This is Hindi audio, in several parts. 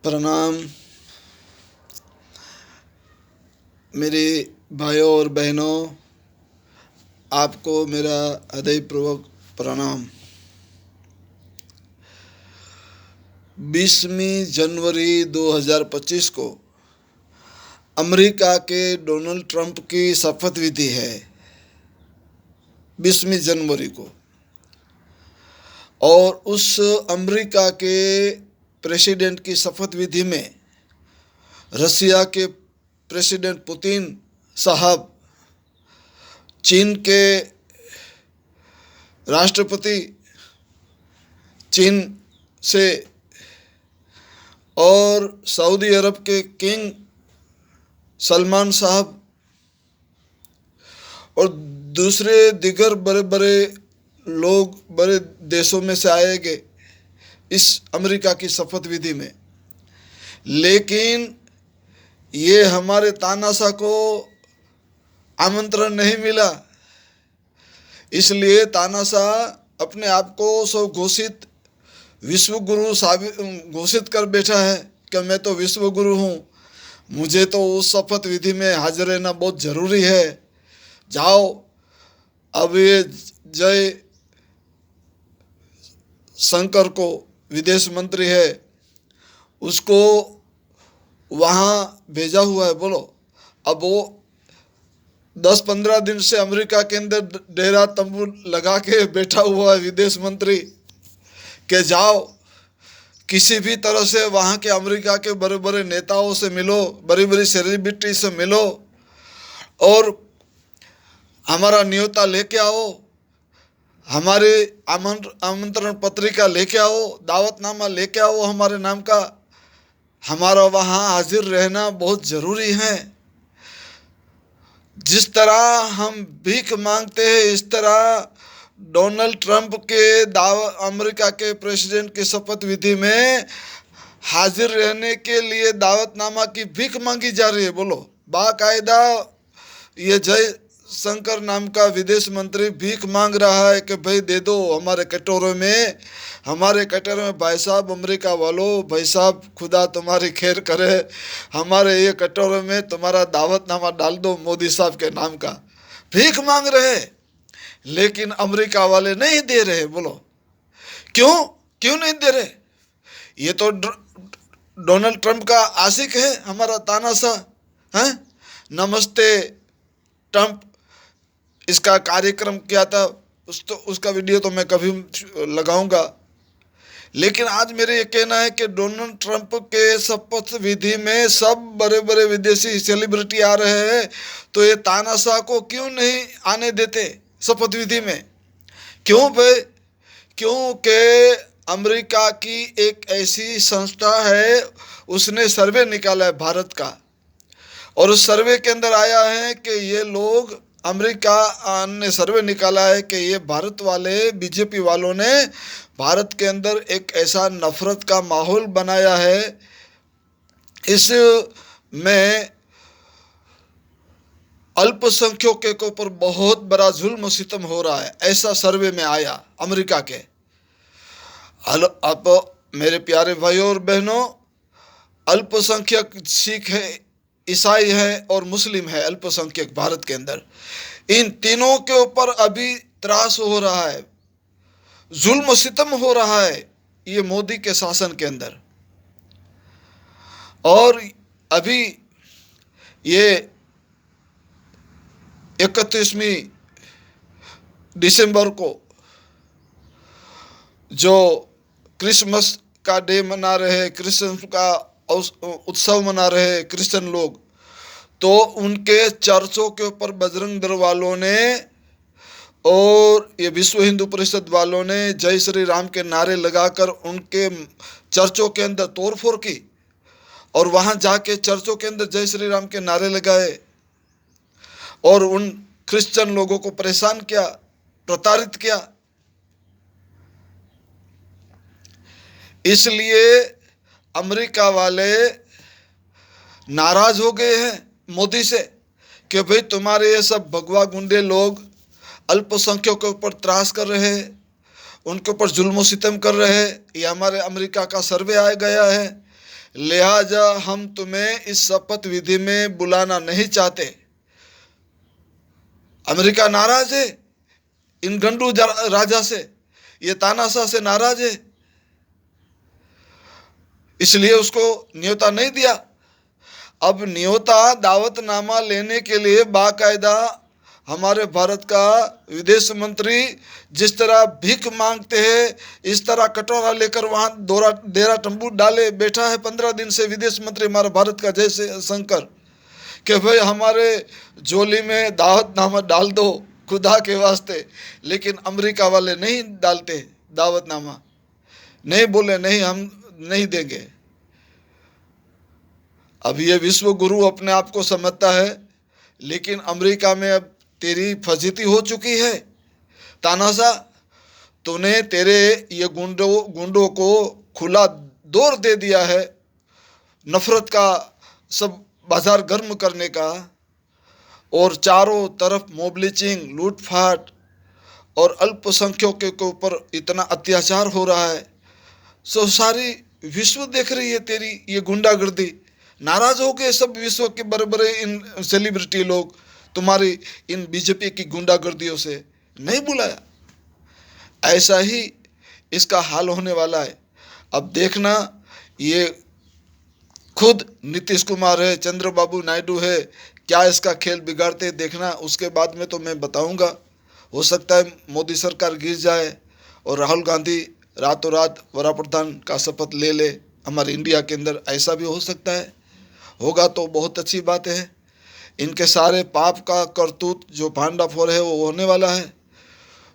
प्रणाम मेरे भाइयों और बहनों, आपको मेरा हृदयपूर्वक प्रणाम। 20वीं जनवरी 2025 को अमेरिका के डोनाल्ड ट्रंप की शपथ विधि है। 20वीं जनवरी को, और उस अमेरिका के प्रेसिडेंट की शपथ विधि में रसिया के प्रेसिडेंट पुतिन साहब, चीन के राष्ट्रपति चीन से, और सऊदी अरब के किंग सलमान साहब और दूसरे दिगर बड़े बड़े लोग बड़े देशों में से आएंगे इस अमेरिका की शपथ विधि में। लेकिन ये हमारे तानाशाह को आमंत्रण नहीं मिला, इसलिए तानाशाह अपने आप को स्वघोषित विश्व गुरु घोषित कर बैठा है कि मैं तो विश्व गुरु हूँ, मुझे तो उस शपथ विधि में हाजिर रहना बहुत ज़रूरी है। जाओ, अब ये जय शंकर को, विदेश मंत्री है, उसको वहाँ भेजा हुआ है। बोलो, अब वो 10-15 दिन से अमेरिका के अंदर डेरा तंबू लगा के बैठा हुआ है विदेश मंत्री, के जाओ किसी भी तरह से वहाँ के अमेरिका के बड़े बड़े नेताओं से मिलो, बड़ी बड़ी सेलिब्रिटी से मिलो और हमारा न्योता लेके आओ, हमारे आमंत्रण पत्रिका लेके आओ, दावतनामा लेके आओ हमारे नाम का। हमारा वहाँ हाजिर रहना बहुत ज़रूरी है। जिस तरह हम भीख मांगते हैं, इस तरह डोनाल्ड ट्रंप के अमेरिका के प्रेसिडेंट की शपथ विधि में हाजिर रहने के लिए दावतनामा की भीख मांगी जा रही है। बोलो, बाकायदा ये जय शंकर नाम का विदेश मंत्री भीख मांग रहा है कि भाई दे दो हमारे कटोरे में, हमारे कटोरे में। भाई साहब, अमेरिका वालों, भाई साहब, खुदा तुम्हारी खैर करे, हमारे ये कटोरे में तुम्हारा दावतनामा डाल दो मोदी साहब के नाम का। भीख मांग रहे, लेकिन अमेरिका वाले नहीं दे रहे। बोलो, क्यों नहीं दे रहे? ये तो डोनाल्ड ट्रंप का आशिक है, हमारा तानाशाह है। नमस्ते ट्रंप इसका कार्यक्रम किया था, उसका वीडियो तो मैं कभी लगाऊंगा। लेकिन आज मेरे ये कहना है कि डोनाल्ड ट्रंप के शपथ विधि में सब बड़े बड़े विदेशी सेलिब्रिटी आ रहे हैं, तो ये तानाशाह को क्यों नहीं आने देते शपथ विधि में? क्यों भाई? क्योंकि अमेरिका की एक ऐसी संस्था है, उसने सर्वे निकाला है भारत का, और उस सर्वे के अंदर आया है कि ये लोग, अमेरिका ने सर्वे निकाला है कि ये भारत वाले बीजेपी वालों ने भारत के अंदर एक ऐसा नफरत का माहौल बनाया है, इसमें अल्पसंख्यकों के ऊपर बहुत बड़ा जुल्म सितम हो रहा है। ऐसा सर्वे में आया अमेरिका के। अब मेरे प्यारे भाइयों और बहनों, अल्पसंख्यक सिख है, ईसाई है और मुस्लिम है, अल्पसंख्यक भारत के अंदर, इन तीनों के ऊपर अभी त्रास हो रहा है, जुल्म सितम हो रहा है ये मोदी के शासन के अंदर। और अभी ये 31वीं दिसंबर को जो क्रिसमस का डे मना रहे, क्रिसमस का उत्सव मना रहे क्रिश्चियन लोग, तो उनके चर्चों के ऊपर बजरंग दल वालों ने और ये विश्व हिंदू परिषद वालों ने जय श्री राम के नारे लगाकर उनके चर्चों के अंदर तोड़फोड़ की, और वहाँ जाके चर्चों के अंदर जय श्री राम के नारे लगाए और उन क्रिश्चियन लोगों को परेशान किया, प्रताड़ित किया। इसलिए अमेरिका वाले नाराज हो गए हैं मोदी से कि भाई तुम्हारे ये सब भगवा गुंडे लोग अल्पसंख्यकों के ऊपर त्रास कर रहे हैं, उनके ऊपर जुल्म सितम कर रहे हैं। ये हमारे अमेरिका का सर्वे आ गया है। लिहाजा हम तुम्हें इस शपथ विधि में बुलाना नहीं चाहते। अमेरिका नाराज है इन गंडू राजा से, ये तानाशाह से नाराज है, इसलिए उसको न्योता नहीं दिया। अब न्योता दावतनामा लेने के लिए बाकायदा हमारे भारत का विदेश मंत्री जिस तरह भीख मांगते हैं, इस तरह कटोरा लेकर वहाँ डेरा तंबू डाले बैठा है 15 दिन से विदेश मंत्री हमारे भारत का जय शंकर, कि भाई हमारे झोली में दावतनामा डाल दो खुदा के वास्ते। लेकिन अमेरिका वाले नहीं डालते दावतनामा, नहीं बोले नहीं हम नहीं देंगे। अब ये विश्व गुरु अपने आप को समझता है, लेकिन अमेरिका में अब तेरी फजीती हो चुकी है। तानाशाह, तूने तेरे ये गुंडों को खुला दौर दे दिया है नफरत का, सब बाजार गर्म करने का, और चारों तरफ मोबलिचिंग, लूटफाट और अल्पसंख्यकों के ऊपर इतना अत्याचार हो रहा है। सो सारी विश्व देख रही है तेरी ये गुंडागर्दी। नाराज हो गए सब विश्व के बड़े बड़े इन सेलिब्रिटी लोग तुम्हारी इन बीजेपी की गुंडागर्दियों से, नहीं बुलाया। ऐसा ही इसका हाल होने वाला है। अब देखना, ये खुद नीतीश कुमार है, चंद्रबाबू नायडू है, क्या इसका खेल बिगाड़ते देखना। उसके बाद में तो मैं बताऊंगा। हो सकता है मोदी सरकार गिर जाए और राहुल गांधी रातों रात वड़ा प्रधान का शपथ ले ले हमारे इंडिया के अंदर, ऐसा भी हो सकता है। होगा तो बहुत अच्छी बात है। इनके सारे पाप का करतूत जो भांडाफोड़ है वो होने वाला है।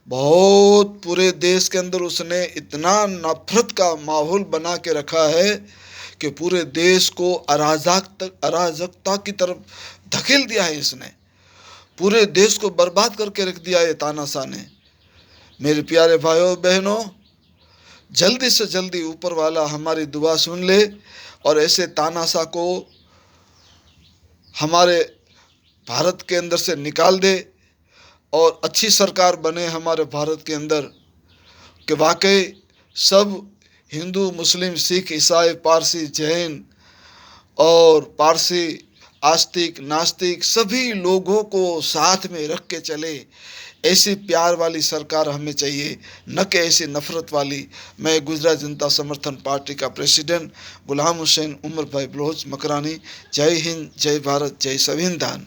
बहुत पूरे देश के अंदर उसने इतना नफरत का माहौल बना के रखा है कि पूरे देश को अराजकता की तरफ धकेल दिया है। इसने पूरे देश को बर्बाद करके रख दिया है तानाशाह ने। मेरे प्यारे भाइयों बहनों, जल्दी से जल्दी ऊपर वाला हमारी दुआ सुन ले और ऐसे तानाशाह को हमारे भारत के अंदर से निकाल दे और अच्छी सरकार बने हमारे भारत के अंदर, कि वाकई सब हिंदू, मुस्लिम, सिख, ईसाई, पारसी, जैन और पारसी, आस्तिक, नास्तिक सभी लोगों को साथ में रख के चले। ऐसी प्यार वाली सरकार हमें चाहिए, न कि ऐसी नफरत वाली। मैं गुजरात जनता समर्थन पार्टी का प्रेसिडेंट गुलाम हुसैन उमर भाई बलोच मकरानी। जय हिंद, जय भारत, जय संविधान।